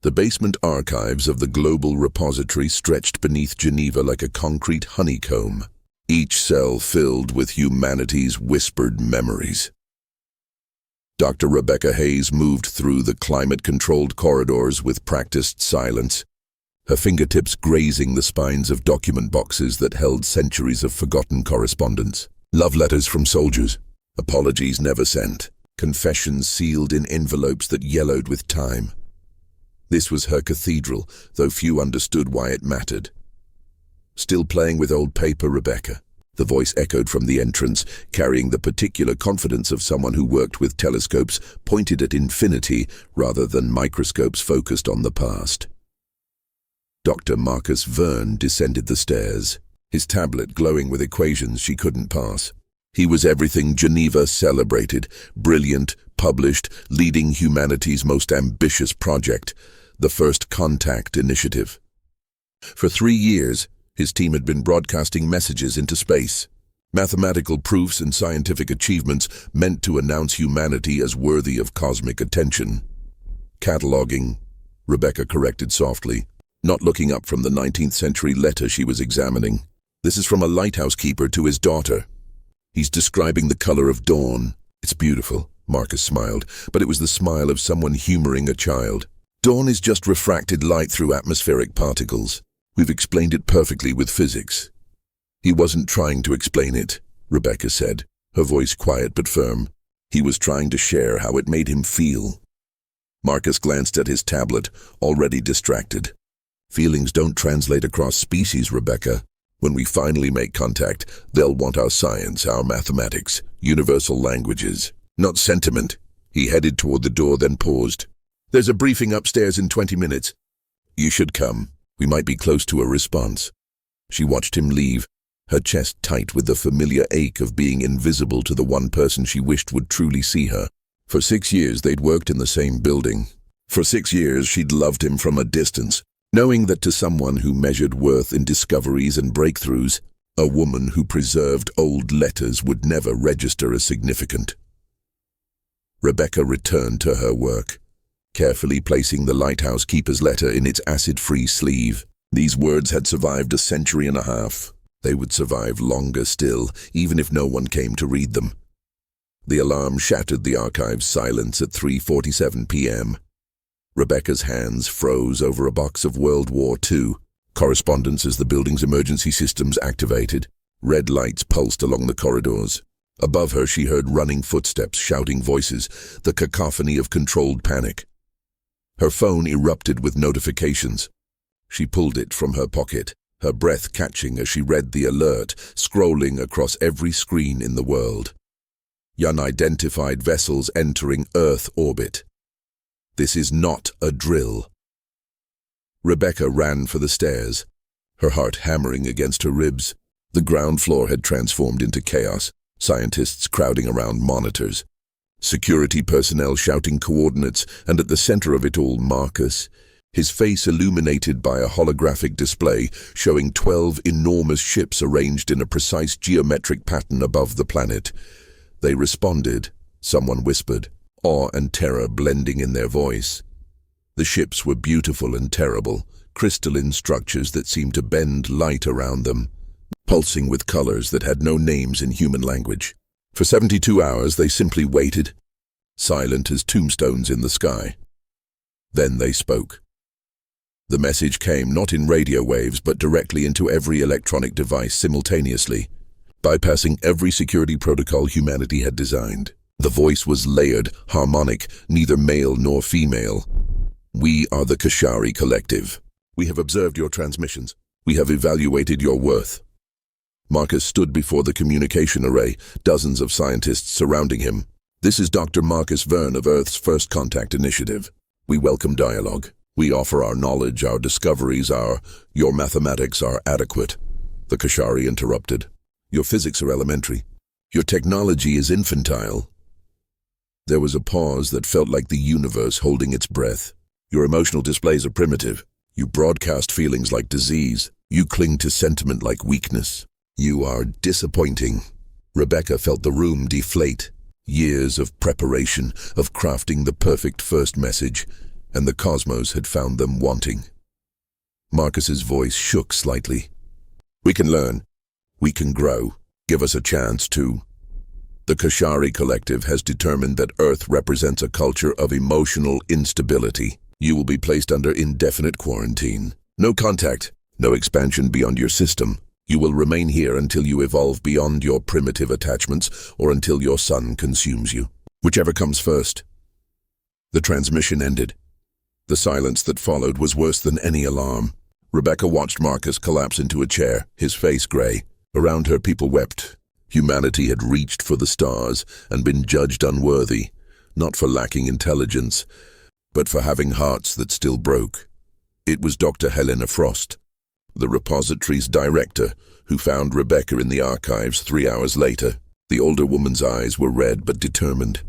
The basement archives of the global repository stretched beneath Geneva like a concrete honeycomb, each cell filled with humanity's whispered memories. Dr. Rebecca Hayes moved through the climate-controlled corridors with practiced silence, her fingertips grazing the spines of document boxes that held centuries of forgotten correspondence. Love letters from soldiers, apologies never sent, confessions sealed in envelopes that yellowed with time. This was her cathedral, though few understood why it mattered. "Still playing with old paper, Rebecca?" The voice echoed from the entrance, carrying the particular confidence of someone who worked with telescopes pointed at infinity rather than microscopes focused on the past. Dr. Marcus Verne descended the stairs, his tablet glowing with equations she couldn't pass. He was everything Geneva celebrated: brilliant, published, leading humanity's most ambitious project, the First Contact Initiative. For 3 years, his team had been broadcasting messages into space, mathematical proofs and scientific achievements meant to announce humanity as worthy of cosmic attention. "Cataloging," Rebecca corrected softly, not looking up from the 19th century letter she was examining. "This is from a lighthouse keeper to his daughter. He's describing the color of dawn. It's beautiful," Marcus smiled, but it was the smile of someone humoring a child. "Dawn is just refracted light through atmospheric particles. We've explained it perfectly with physics." "He wasn't trying to explain it," Rebecca said, her voice quiet but firm. "He was trying to share how it made him feel." Marcus glanced at his tablet, already distracted. "Feelings don't translate across species, Rebecca. When we finally make contact, they'll want our science, our mathematics, universal languages, not sentiment." He headed toward the door, then paused. "There's a briefing upstairs in 20 minutes. You should come. We might be close to a response." She watched him leave, her chest tight with the familiar ache of being invisible to the one person she wished would truly see her. For 6 years they'd worked in the same building. For 6 years she'd loved him from a distance, knowing that to someone who measured worth in discoveries and breakthroughs, a woman who preserved old letters would never register as significant. Rebecca returned to her work, carefully placing the lighthouse keeper's letter in its acid-free sleeve. These words had survived a century and a half. They would survive longer still, even if no one came to read them. The alarm shattered the archive's silence at 3:47 p.m. Rebecca's hands froze over a box of World War II correspondence as the building's emergency systems activated. Red lights pulsed along the corridors. Above her she heard running footsteps, shouting voices, the cacophony of controlled panic. Her phone erupted with notifications. She pulled it from her pocket, her breath catching as she read the alert, scrolling across every screen in the world. Unidentified vessels entering Earth orbit. This is not a drill. Rebecca ran for the stairs, her heart hammering against her ribs. The ground floor had transformed into chaos, scientists crowding around monitors, security personnel shouting coordinates, and at the center of it all, Marcus, his face illuminated by a holographic display showing 12 enormous ships arranged in a precise geometric pattern above the planet. They responded, someone whispered, awe and terror blending in their voice. The ships were beautiful and terrible, crystalline structures that seemed to bend light around them, pulsing with colors that had no names in human language. For 72 hours they simply waited, silent as tombstones in the sky. Then they spoke. The message came not in radio waves but directly into every electronic device simultaneously, bypassing every security protocol humanity had designed. The voice was layered, harmonic, neither male nor female. "We are the Kashari Collective. We have observed your transmissions. We have evaluated your worth." Marcus stood before the communication array, dozens of scientists surrounding him. "This is Dr. Marcus Verne of Earth's First Contact Initiative. We welcome dialogue. We offer our knowledge, our discoveries, your mathematics are adequate." The Kashari interrupted. "Your physics are elementary. Your technology is infantile." There was a pause that felt like the universe holding its breath. "Your emotional displays are primitive. You broadcast feelings like disease. You cling to sentiment like weakness. You are disappointing." Rebecca felt the room deflate. Years of preparation, of crafting the perfect first message, and the cosmos had found them wanting. Marcus's voice shook slightly. "We can learn. We can grow. Give us a chance to." The Kashari Collective has determined that Earth represents a culture of emotional instability. You will be placed under indefinite quarantine. No contact, no expansion beyond your system. You will remain here until you evolve beyond your primitive attachments or until your sun consumes you. Whichever comes first. The transmission ended. The silence that followed was worse than any alarm. Rebecca watched Marcus collapse into a chair, his face gray. Around her, people wept. Humanity had reached for the stars and been judged unworthy, not for lacking intelligence, but for having hearts that still broke. It was Dr. Helena Frost, the repository's director, who found Rebecca in the archives 3 hours later. The older woman's eyes were red but determined.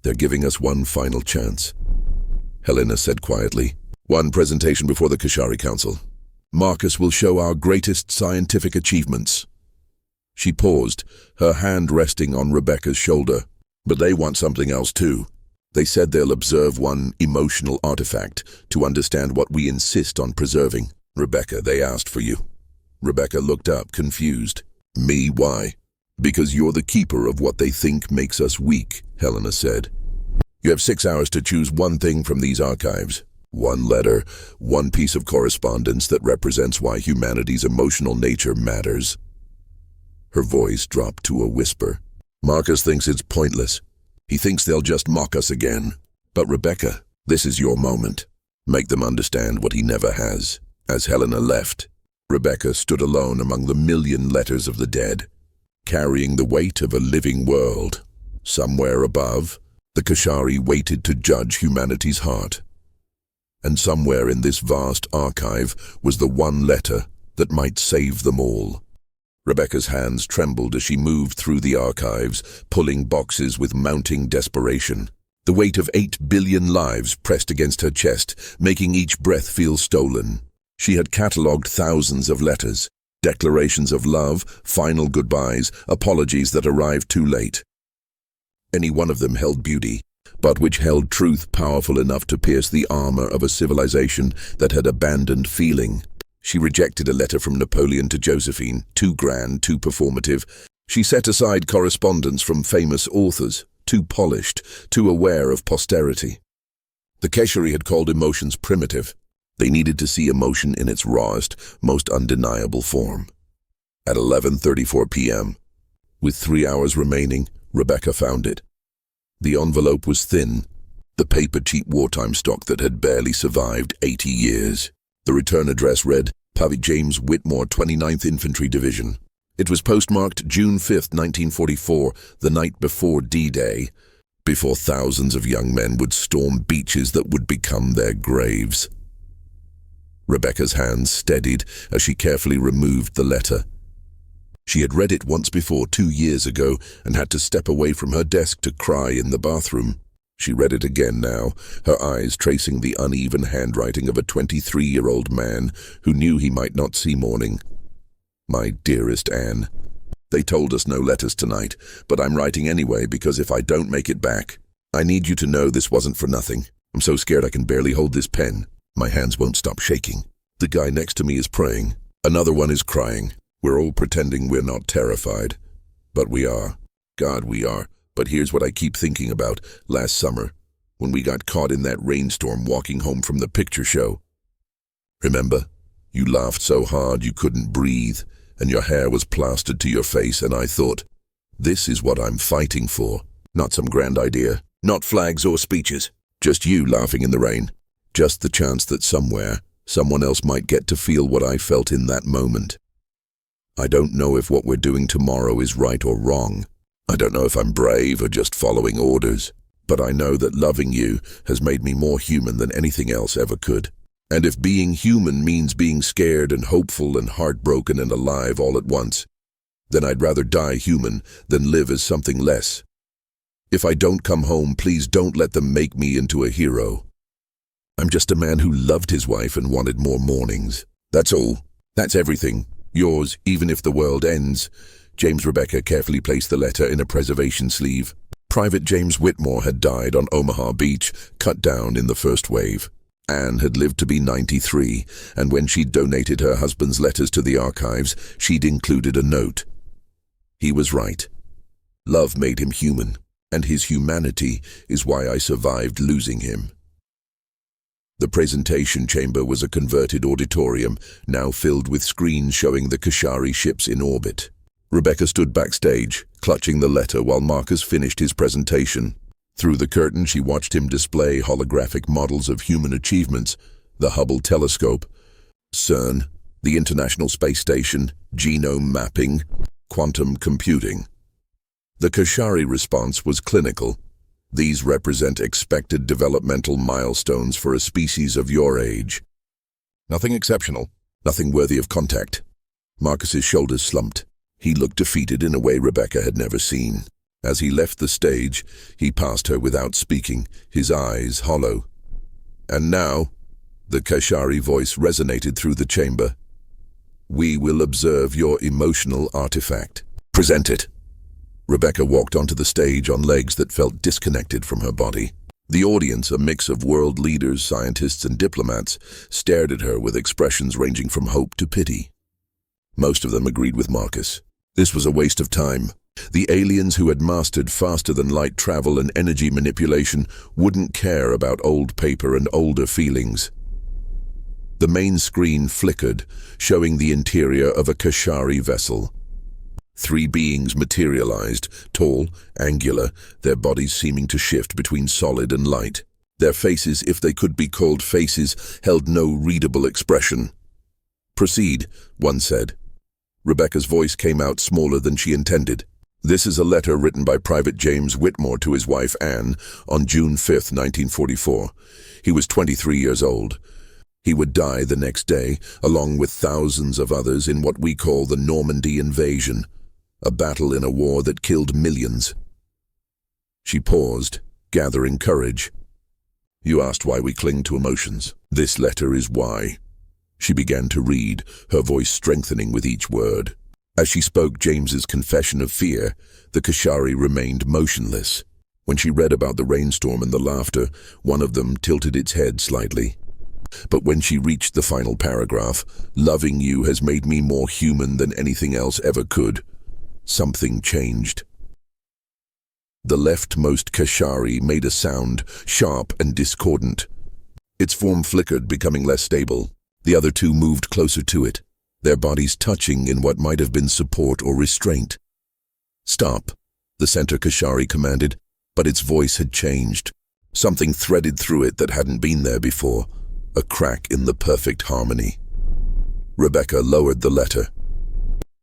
"They're giving us one final chance," Helena said quietly. "One presentation before the Kashari Council. Marcus will show our greatest scientific achievements." She paused, her hand resting on Rebecca's shoulder. "But they want something else too. They said they'll observe one emotional artifact to understand what we insist on preserving. Rebecca, they asked for you." Rebecca looked up, confused. "Me, why?" "Because you're the keeper of what they think makes us weak," Helena said. "You have 6 hours to choose one thing from these archives. One letter, one piece of correspondence that represents why humanity's emotional nature matters." Her voice dropped to a whisper. "Marcus thinks it's pointless. He thinks they'll just mock us again. But Rebecca, this is your moment. Make them understand what he never has." As Helena left, Rebecca stood alone among the million letters of the dead, carrying the weight of a living world. Somewhere above, the Kashari waited to judge humanity's heart. And somewhere in this vast archive was the one letter that might save them all. Rebecca's hands trembled as she moved through the archives, pulling boxes with mounting desperation. The weight of 8 billion lives pressed against her chest, making each breath feel stolen. She had catalogued thousands of letters, declarations of love, final goodbyes, apologies that arrived too late. Any one of them held beauty, but which held truth powerful enough to pierce the armor of a civilization that had abandoned feeling. She rejected a letter from Napoleon to Josephine, too grand, too performative. She set aside correspondence from famous authors, too polished, too aware of posterity. The Keshari had called emotions primitive. They needed to see emotion in its rawest, most undeniable form. At 11:34 p.m., with 3 hours remaining, Rebecca found it. The envelope was thin, the paper cheap wartime stock that had barely survived 80 years. The return address read, Pavi James Whitmore, 29th Infantry Division. It was postmarked June 5, 1944, the night before D-Day, before thousands of young men would storm beaches that would become their graves. Rebecca's hands steadied as she carefully removed the letter. She had read it once before 2 years ago and had to step away from her desk to cry in the bathroom. She read it again now, her eyes tracing the uneven handwriting of a 23-year-old man who knew he might not see morning. My dearest Anne, they told us no letters tonight, but I'm writing anyway because if I don't make it back, I need you to know this wasn't for nothing. I'm so scared I can barely hold this pen. My hands won't stop shaking. The guy next to me is praying. Another one is crying. We're all pretending we're not terrified. But we are. God, we are. But here's what I keep thinking about. Last summer, when we got caught in that rainstorm walking home from the picture show. Remember? You laughed so hard you couldn't breathe, and your hair was plastered to your face, and I thought, this is what I'm fighting for. Not some grand idea. Not flags or speeches. Just you laughing in the rain. Just the chance that somewhere, someone else might get to feel what I felt in that moment. I don't know if what we're doing tomorrow is right or wrong. I don't know if I'm brave or just following orders. But I know that loving you has made me more human than anything else ever could. And if being human means being scared and hopeful and heartbroken and alive all at once, then I'd rather die human than live as something less. If I don't come home, please don't let them make me into a hero. I'm just a man who loved his wife and wanted more mornings. That's all. That's everything. Yours, even if the world ends. James. Rebecca carefully placed the letter in a preservation sleeve. Private James Whitmore had died on Omaha Beach, cut down in the first wave. Anne had lived to be 93, and when she'd donated her husband's letters to the archives, she'd included a note. He was right. Love made him human, and his humanity is why I survived losing him. The presentation chamber was a converted auditorium, now filled with screens showing the Kashari ships in orbit. Rebecca stood backstage, clutching the letter while Marcus finished his presentation. Through the curtain, she watched him display holographic models of human achievements: the Hubble telescope, CERN, the International Space Station, genome mapping, quantum computing. The Kashari response was clinical. These represent expected developmental milestones for a species of your age. Nothing exceptional, nothing worthy of contact. Marcus's shoulders slumped. He looked defeated in a way Rebecca had never seen. As he left the stage, he passed her without speaking, his eyes hollow. And now, the Kashari voice resonated through the chamber. We will observe your emotional artifact. Present it. Rebecca walked onto the stage on legs that felt disconnected from her body. The audience, a mix of world leaders, scientists, and diplomats, stared at her with expressions ranging from hope to pity. Most of them agreed with Marcus. This was a waste of time. The aliens who had mastered faster-than-light travel and energy manipulation wouldn't care about old paper and older feelings. The main screen flickered, showing the interior of a Kashari vessel. 3 beings materialized, tall, angular, their bodies seeming to shift between solid and light. Their faces, if they could be called faces, held no readable expression. Proceed, one said. Rebecca's voice came out smaller than she intended. This is a letter written by Private James Whitmore to his wife Anne on June 5, 1944. He was 23 years old. He would die the next day, along with thousands of others, in what we call the Normandy invasion, a battle in a war that killed millions. She paused, gathering courage. You asked why we cling to emotions. This letter is why. She began to read, her voice strengthening with each word. As she spoke James's confession of fear, the Kashari remained motionless. When she read about the rainstorm and the laughter, one of them tilted its head slightly. But when she reached the final paragraph, loving you has made me more human than anything else ever could, something changed. The leftmost Kashari made a sound, sharp and discordant. Its form flickered, becoming less stable. The other 2 moved closer to it, their bodies touching in what might have been support or restraint. Stop, the center Kashari commanded, but its voice had changed. Something threaded through it that hadn't been there before, a crack in the perfect harmony. Rebecca lowered the letter.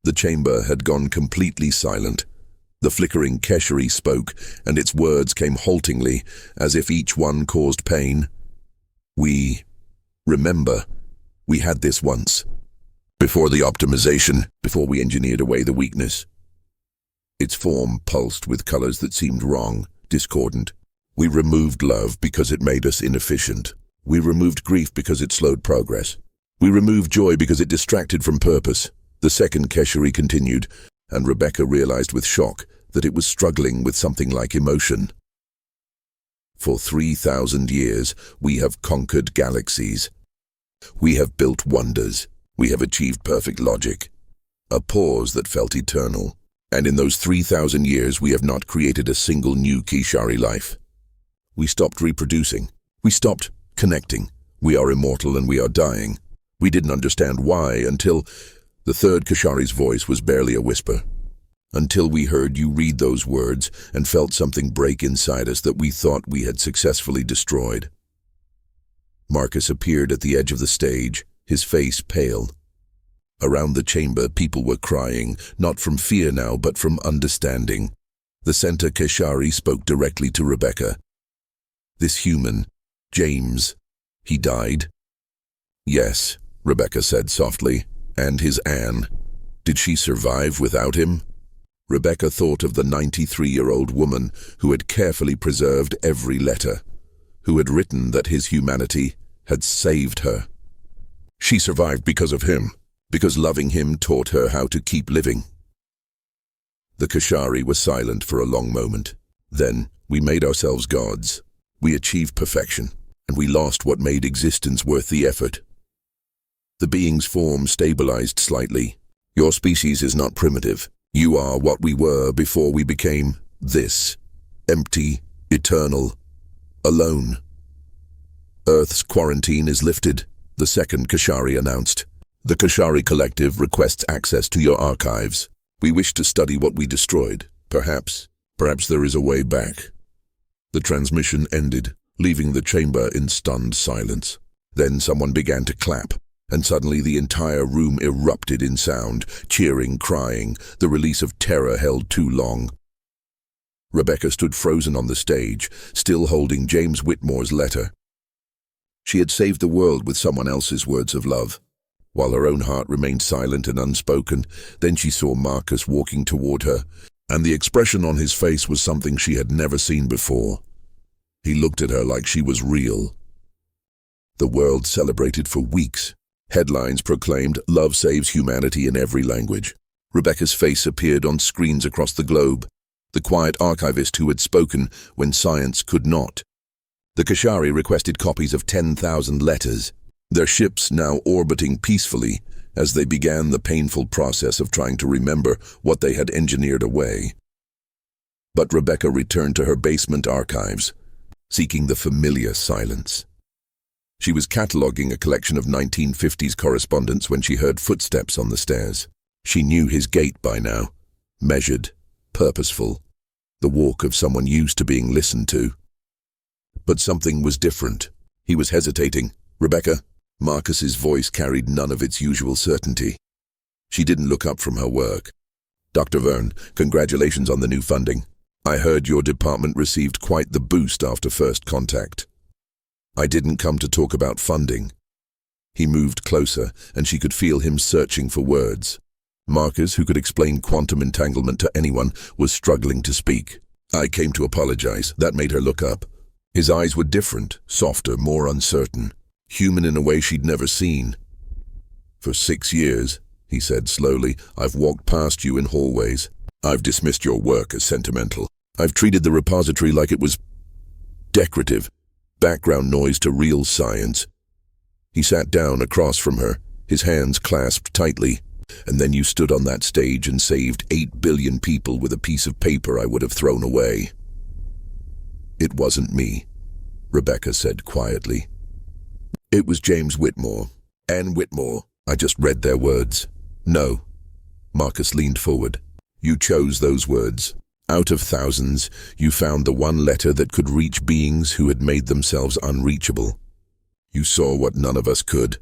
The chamber had gone completely silent. The flickering Kashari spoke, and its words came haltingly, as if each one caused pain. Remember, we had this once. Before the optimization, before we engineered away the weakness. Its form pulsed with colors that seemed wrong, discordant. We removed love because it made us inefficient. We removed grief because it slowed progress. We removed joy because it distracted from purpose. The second Kashari continued, and Rebecca realized with shock that it was struggling with something like emotion. For 3,000 years, we have conquered galaxies. We have built wonders. We have achieved perfect logic. A pause that felt eternal. And in those 3,000 years, we have not created a single new Kashari life. We stopped reproducing. We stopped connecting. We are immortal and we are dying. We didn't understand why until the third Kashari's voice was barely a whisper. Until we heard you read those words and felt something break inside us that we thought we had successfully destroyed. Marcus appeared at the edge of the stage, his face pale. Around the chamber, people were crying, not from fear now, but from understanding. The center Kashari spoke directly to Rebecca. This human, James, he died? Yes, Rebecca said softly. And his Anne. Did she survive without him? Rebecca thought of the 93-year-old woman who had carefully preserved every letter, who had written that his humanity had saved her. She survived because of him, because loving him taught her how to keep living. The Kashari was silent for a long moment. Then, we made ourselves gods. We achieved perfection, and we lost what made existence worth the effort. The being's form stabilized slightly. Your species is not primitive. You are what we were before we became this. Empty, eternal, alone. Earth's quarantine is lifted, the second Kashari announced. The Kashari Collective requests access to your archives. We wish to study what we destroyed. Perhaps there is a way back. The transmission ended, leaving the chamber in stunned silence. Then someone began to clap, and suddenly the entire room erupted in sound, cheering, crying. The release of terror held too long. Rebecca stood frozen on the stage, still holding James Whitmore's letter. She had saved the world with someone else's words of love. While her own heart remained silent and unspoken, then she saw Marcus walking toward her, and the expression on his face was something she had never seen before. He looked at her like she was real. The world celebrated for weeks. Headlines proclaimed, "Love saves humanity" in every language. Rebecca's face appeared on screens across the globe, the quiet archivist who had spoken when science could not. The Kashari requested copies of 10,000 letters, their ships now orbiting peacefully as they began the painful process of trying to remember what they had engineered away. But Rebecca returned to her basement archives, seeking the familiar silence. She was cataloging a collection of 1950s correspondence when she heard footsteps on the stairs. She knew his gait by now, measured, purposeful, the walk of someone used to being listened to. But something was different. He was hesitating. "Rebecca?" Marcus's voice carried none of its usual certainty. She didn't look up from her work. "Dr. Verne, congratulations on the new funding. I heard your department received quite the boost after first contact." "I didn't come to talk about funding." He moved closer, and she could feel him searching for words. Marcus, who could explain quantum entanglement to anyone, was struggling to speak. "I came to apologize." That made her look up. His eyes were different, softer, more uncertain, human in a way she'd never seen. "For 6 years," he said slowly, "I've walked past you in hallways. I've dismissed your work as sentimental. I've treated the repository like it was decorative, background noise to real science." He sat down across from her, his hands clasped tightly. "And then you stood on that stage and saved 8 billion people with a piece of paper I would have thrown away." "It wasn't me," Rebecca said quietly. "It was James Whitmore. Anne Whitmore. I just read their words." "No." Marcus leaned forward. "You chose those words. Out of thousands, you found the one letter that could reach beings who had made themselves unreachable. You saw what none of us could.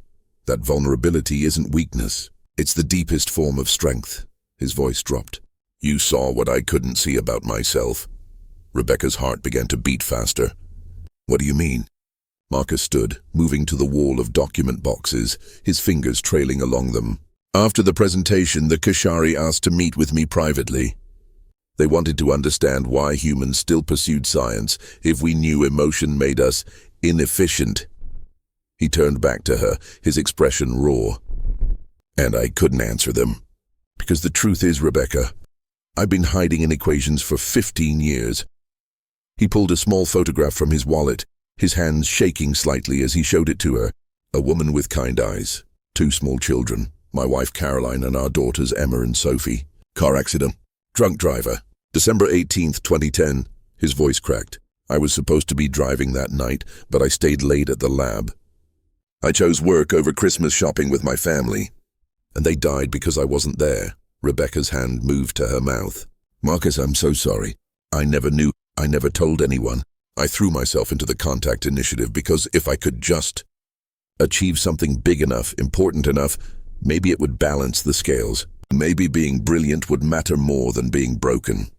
That vulnerability isn't weakness. It's the deepest form of strength." His voice dropped. "You saw what I couldn't see about myself." Rebecca's heart began to beat faster. "What do you mean?" Marcus stood, moving to the wall of document boxes, his fingers trailing along them. "After the presentation, the Kashari asked to meet with me privately. They wanted to understand why humans still pursued science if we knew emotion made us inefficient." He turned back to her, his expression raw. "And I couldn't answer them. Because the truth is, Rebecca, I've been hiding in equations for 15 years. He pulled a small photograph from his wallet, his hands shaking slightly as he showed it to her. A woman with kind eyes, 2 small children, my wife Caroline and our daughters Emma and Sophie. Car accident. Drunk driver. December 18th, 2010. His voice cracked. "I was supposed to be driving that night, but I stayed late at the lab. I chose work over Christmas shopping with my family. And they died because I wasn't there." Rebecca's hand moved to her mouth. "Marcus, I'm so sorry. I never knew. I never told anyone. I threw myself into the contact initiative because if I could just achieve something big enough, important enough, maybe it would balance the scales. Maybe being brilliant would matter more than being broken."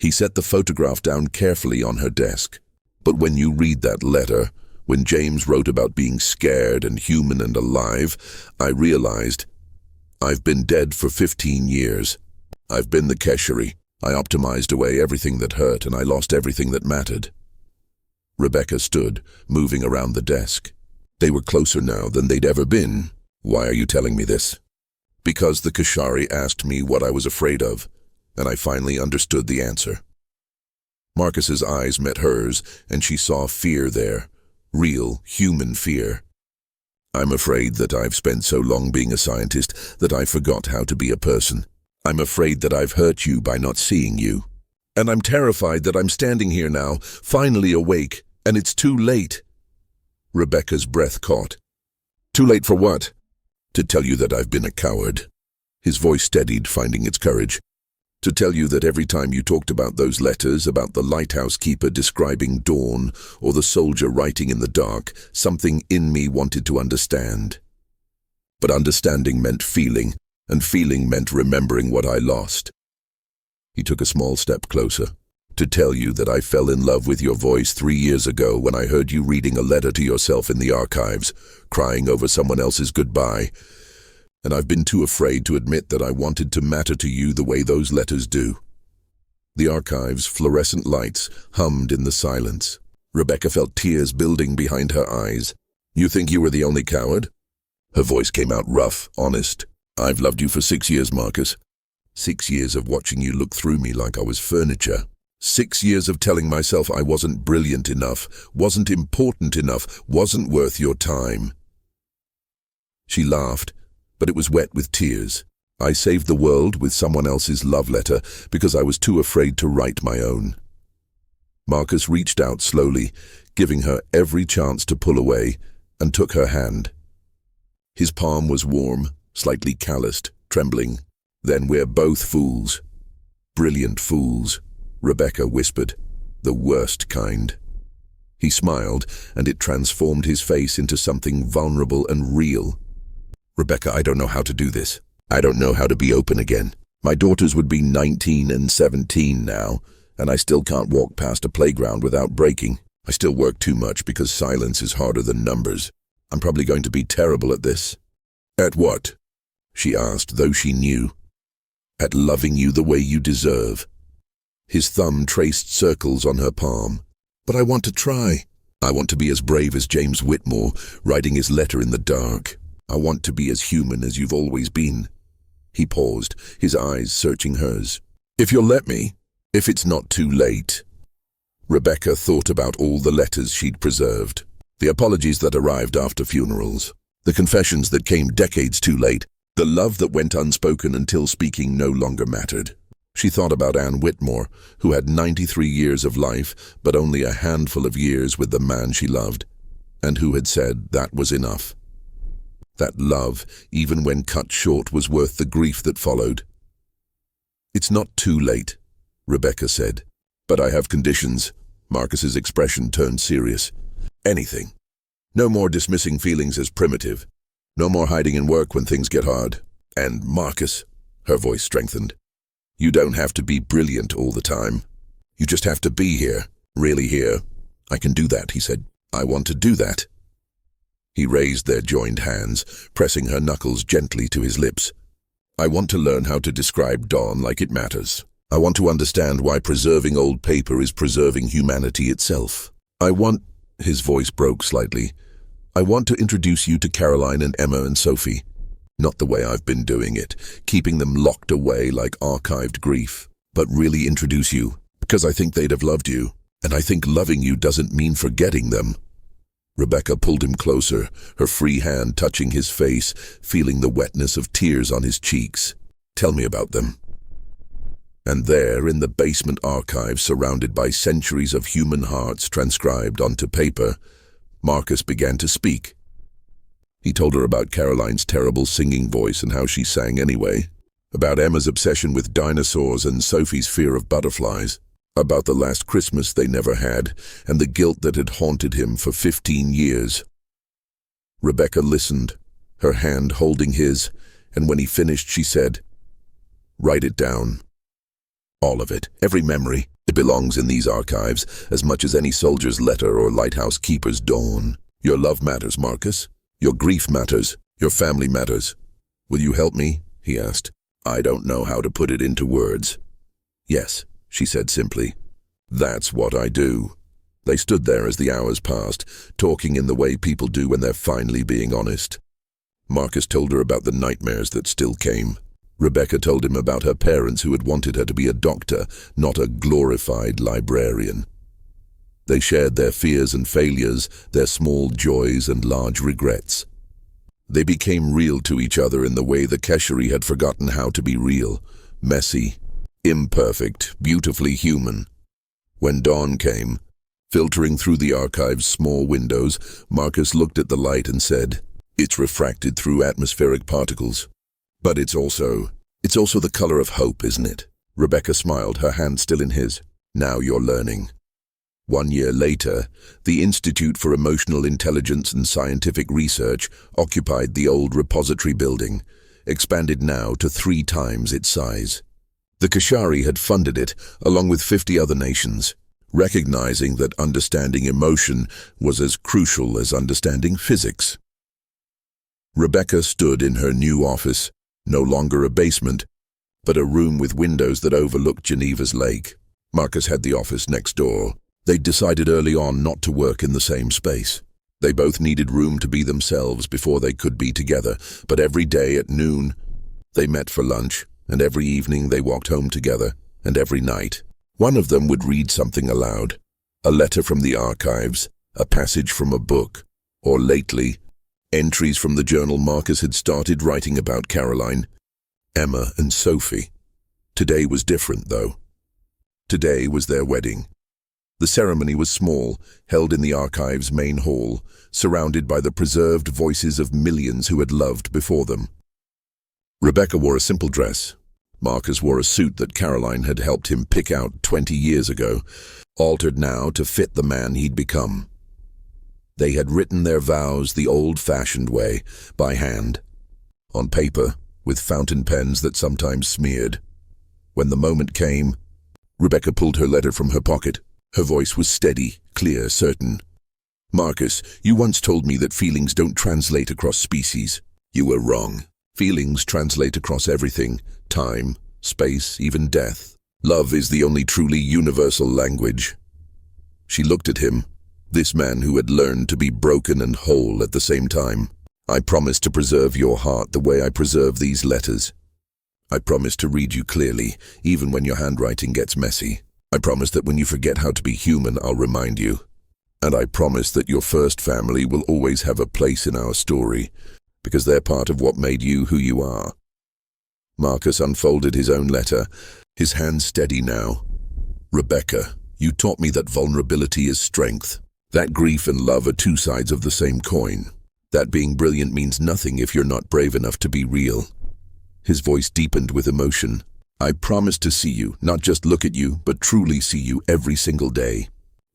He set the photograph down carefully on her desk. "But when you read that letter, when James wrote about being scared and human and alive, I realized I've been dead for 15 years. I've been the Keshari. I optimized away everything that hurt and I lost everything that mattered." Rebecca stood, moving around the desk. They were closer now than they'd ever been. "Why are you telling me this?" "Because the Kashari asked me what I was afraid of, and I finally understood the answer." Marcus's eyes met hers, and she saw fear there. Real, human fear. I'm afraid that I've spent so long being a scientist that I forgot how to be a person. I'm afraid that I've hurt you by not seeing you. And I'm terrified that I'm standing here now, finally awake, and it's too late. Rebecca's breath caught. Too late for what? To tell you that I've been a coward. His voice steadied, finding its courage. To tell you that every time you talked about those letters, about the lighthouse keeper describing dawn, or the soldier writing in the dark, something in me wanted to understand. But understanding meant feeling, and feeling meant remembering what I lost. He took a small step closer. To tell you that I fell in love with your voice 3 years ago when I heard you reading a letter to yourself in the archives, crying over someone else's goodbye. And I've been too afraid to admit that I wanted to matter to you the way those letters do. The archives' fluorescent lights hummed in the silence. Rebecca felt tears building behind her eyes. You think you were the only coward? Her voice came out rough, honest. I've loved you for 6 years, Marcus. 6 years of watching you look through me like I was furniture. 6 years of telling myself I wasn't brilliant enough, wasn't important enough, wasn't worth your time. She laughed, but it was wet with tears. I saved the world with someone else's love letter because I was too afraid to write my own. Marcus reached out slowly, giving her every chance to pull away, and took her hand. His palm was warm, slightly calloused, trembling. Then we're both fools. Brilliant fools, Rebecca whispered. The worst kind. He smiled, and it transformed his face into something vulnerable and real. Rebecca, I don't know how to do this. I don't know how to be open again. My daughters would be 19 and 17 now, and I still can't walk past a playground without breaking. I still work too much because silence is harder than numbers. I'm probably going to be terrible at this. At what? She asked, though she knew. At loving you the way you deserve. His thumb traced circles on her palm. But I want to try. I want to be as brave as James Whitmore, writing his letter in the dark. I want to be as human as you've always been. He paused, his eyes searching hers. If you'll let me, if it's not too late. Rebecca thought about all the letters she'd preserved, the apologies that arrived after funerals, the confessions that came decades too late, the love that went unspoken until speaking no longer mattered. She thought about Anne Whitmore, who had 93 years of life, but only a handful of years with the man she loved, and who had said that was enough. That love, even when cut short, was worth the grief that followed. It's not too late, Rebecca said. But I have conditions. Marcus's expression turned serious. Anything. No more dismissing feelings as primitive. No more hiding in work when things get hard. And Marcus, her voice strengthened. You don't have to be brilliant all the time. You just have to be here, really here. I can do that, he said. I want to do that. He raised their joined hands, pressing her knuckles gently to his lips. I want to learn how to describe dawn like it matters. I want to understand why preserving old paper is preserving humanity itself. His voice broke slightly. I want to introduce you to Caroline and Emma and Sophie. Not the way I've been doing it, keeping them locked away like archived grief, but really introduce you, because I think they'd have loved you, and I think loving you doesn't mean forgetting them. Rebecca pulled him closer, her free hand touching his face, feeling the wetness of tears on his cheeks. Tell me about them. And there, in the basement archive, surrounded by centuries of human hearts transcribed onto paper, Marcus began to speak. He told her about Caroline's terrible singing voice and how she sang anyway, about Emma's obsession with dinosaurs and Sophie's fear of butterflies, about the last Christmas they never had, and the guilt that had haunted him for 15 years. Rebecca listened, her hand holding his, and when he finished she said, Write it down. All of it, every memory. It belongs in these archives, as much as any soldier's letter or lighthouse keeper's dawn. Your love matters, Marcus. Your grief matters. Your family matters. Will you help me? He asked. I don't know how to put it into words. Yes, she said simply. That's what I do. They stood there as the hours passed, talking in the way people do when they're finally being honest. Marcus told her about the nightmares that still came. Rebecca told him about her parents who had wanted her to be a doctor, not a glorified librarian. They shared their fears and failures, their small joys and large regrets. They became real to each other in the way the Keshari had forgotten how to be real, messy, imperfect, beautifully human. When dawn came, filtering through the archive's small windows, Marcus looked at the light and said, "It's refracted through atmospheric particles. But it's also the color of hope, isn't it?" Rebecca smiled, her hand still in his. "Now you're learning." 1 year later, the Institute for Emotional Intelligence and Scientific Research occupied the old repository building, expanded now to 3 times its size. The Keshari had funded it, along with 50 other nations, recognizing that understanding emotion was as crucial as understanding physics. Rebecca stood in her new office, no longer a basement, but a room with windows that overlooked Geneva's lake. Marcus had the office next door. They'd decided early on not to work in the same space. They both needed room to be themselves before they could be together, but every day at noon, they met for lunch, and every evening they walked home together, and every night, one of them would read something aloud, a letter from the archives, a passage from a book, or lately, entries from the journal Marcus had started writing about Caroline, Emma, and Sophie. Today was different, though. Today was their wedding. The ceremony was small, held in the archive's main hall, surrounded by the preserved voices of millions who had loved before them. Rebecca wore a simple dress. Marcus wore a suit that Caroline had helped him pick out 20 years ago, altered now to fit the man he'd become. They had written their vows the old-fashioned way, by hand, on paper, with fountain pens that sometimes smeared. When the moment came, Rebecca pulled her letter from her pocket. Her voice was steady, clear, certain. "Marcus, you once told me that feelings don't translate across species. You were wrong. Feelings translate across everything, time, space, even death. Love is the only truly universal language." She looked at him, this man who had learned to be broken and whole at the same time. "I promise to preserve your heart the way I preserve these letters. I promise to read you clearly, even when your handwriting gets messy. I promise that when you forget how to be human, I'll remind you. And I promise that your first family will always have a place in our story, because they're part of what made you who you are." Marcus unfolded his own letter, his hand steady now. "Rebecca, you taught me that vulnerability is strength, that grief and love are 2 sides of the same coin, that being brilliant means nothing if you're not brave enough to be real." His voice deepened with emotion. "I promise to see you, not just look at you, but truly see you every single day.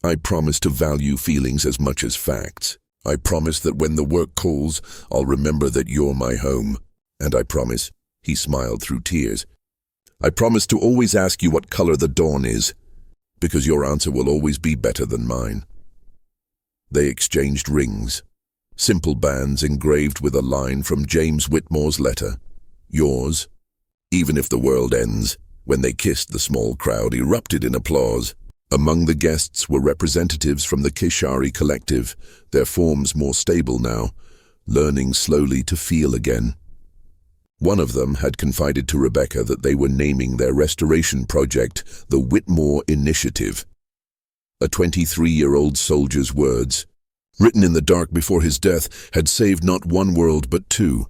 I promise to value feelings as much as facts. I promise that when the work calls, I'll remember that you're my home. And I promise," he smiled through tears, "I promise to always ask you what color the dawn is, because your answer will always be better than mine." They exchanged rings, simple bands engraved with a line from James Whitmore's letter, "Yours, even if the world ends." When they kissed, the small crowd erupted in applause. Among the guests were representatives from the Keshari collective, their forms more stable now, learning slowly to feel again. One of them had confided to Rebecca that they were naming their restoration project the Whitmore Initiative. A 23-year-old soldier's words, written in the dark before his death, had saved not 1 world but 2.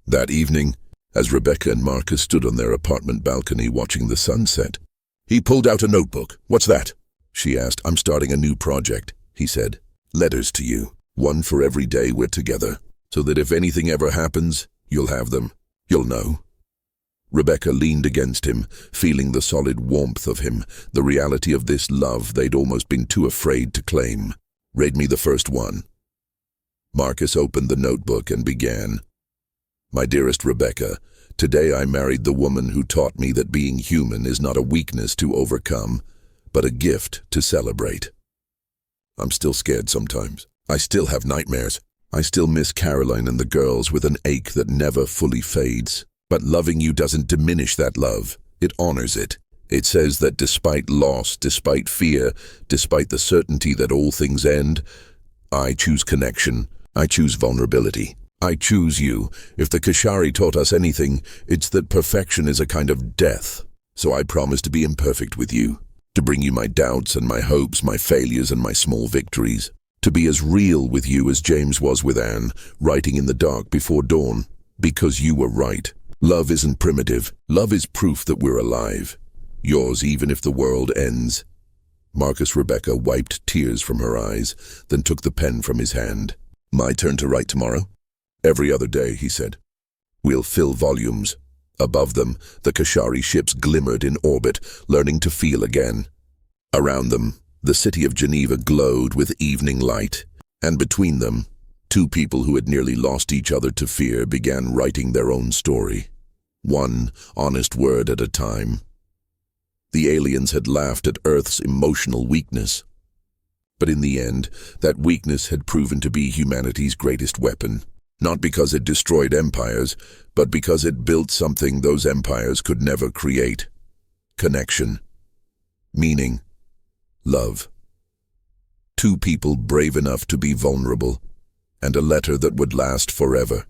That evening, as Rebecca and Marcus stood on their apartment balcony watching the sunset, he pulled out a notebook. "What's that?" she asked. "I'm starting a new project," he said. "Letters to you, 1 for every day we're together, so that if anything ever happens, you'll have them. You'll know." Rebecca leaned against him, feeling the solid warmth of him, the reality of this love they'd almost been too afraid to claim. "Read me the first one." Marcus opened the notebook and began. "My dearest Rebecca, today I married the woman who taught me that being human is not a weakness to overcome, but a gift to celebrate. I'm still scared sometimes. I still have nightmares. I still miss Caroline and the girls with an ache that never fully fades. But loving you doesn't diminish that love. It honors it. It says that despite loss, despite fear, despite the certainty that all things end, I choose connection. I choose vulnerability. I choose you. If the Kashari taught us anything, it's that perfection is a kind of death. So I promise to be imperfect with you, to bring you my doubts and my hopes, my failures and my small victories, to be as real with you as James was with Anne, writing in the dark before dawn, because you were right. Love isn't primitive. Love is proof that we're alive. Yours even if the world ends. Marcus Rebecca wiped tears from her eyes, then took the pen from his hand. My turn to write tomorrow? Every other day, he said. We'll fill volumes. Above them, the Kashari ships glimmered in orbit, learning to feel again. Around them, the city of Geneva glowed with evening light, and between them, two people who had nearly lost each other to fear began writing their own story, one honest word at a time. The aliens had laughed at Earth's emotional weakness, but in the end, that weakness had proven to be humanity's greatest weapon. Not because it destroyed empires, but because it built something those empires could never create. Connection. Meaning. Love. Two people brave enough to be vulnerable, and a letter that would last forever.